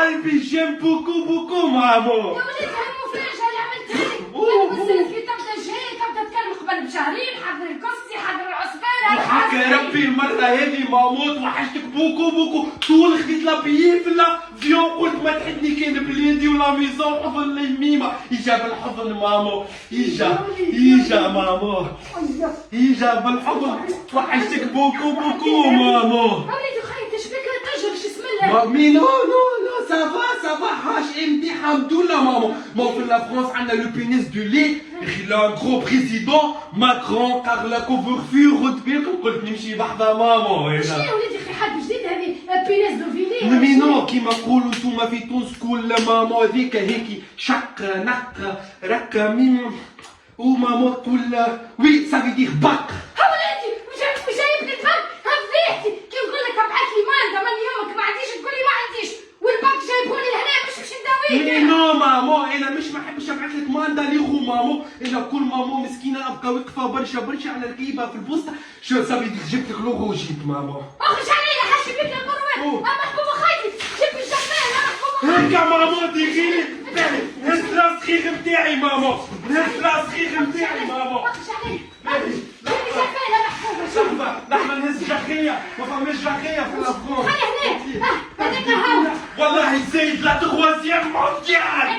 قلبي جيم بوكو بوكو مامو. يا وليدي هاي مفاجأة اللي عملتها لي. نزلت لي تبدا جاي تبدا تكلم قبل بشهرين، حضر الكرسي حضر العصفانة. وحكى ربي المرة هذه مامو توحشتك بوكو بوكو. طول خديت لابيي في لا فيون قلت ما تحدني كان بلادي ولا ميزون حضن الميمة. يجا بالحضن مامو، يجا مامو، يجا بالحضن. توحشتك بوكو بوكو مامو. وليدي خايف ايش بك ترجع شو اسم الله. مي نو نو نو سافا حاش امدي الحمد لله مامو. ما في لا فرنسا عندنا لو بينيس دو لي لا غرو بريزيدون ماكرون كارلا كوفرفيو رد بالكم قلت نمشي بحذا مامو. واش يا وليدي خي حاجة جديدة هذه بيناس دو فيلي. مي نو كيما نقولوا نتوما في تونس كل مامو هذيك هيك شق نق رك ميم ومامو تقول وي سافي دير باك. ها وليدي وجايبني البنك هفيتي كي نقول لك ابعث لي ماندا من يومك ما عنديش تقول لي ما عنديش، والبنك جايبوني لهنا باش نمشي نداويك. مي نو مامو انا مش ما نحبش ابعث لك ماندا ليغو مامو. انا كل مامو مسكينه ابقى واقفه برشا على ركيبه في البوسطه. شو سافي دير جبت لك لوغو وجيت مامو. اخرج عليا حاشي بك القروات. محبوبه خايتي جيب لي الجفان. محبوبه هكا مامو ديريلي هز لاصخيغ نتاعي مامو، هز لاصخيغ نتاعي مامو. اخرج عليا جيب لي جفان محبوبه. لحظة نهز جاخية، ما فماش جاخية في الأفغان. خلي هنا هذاك هاو. والله زايد لا تخوازيام مونديال.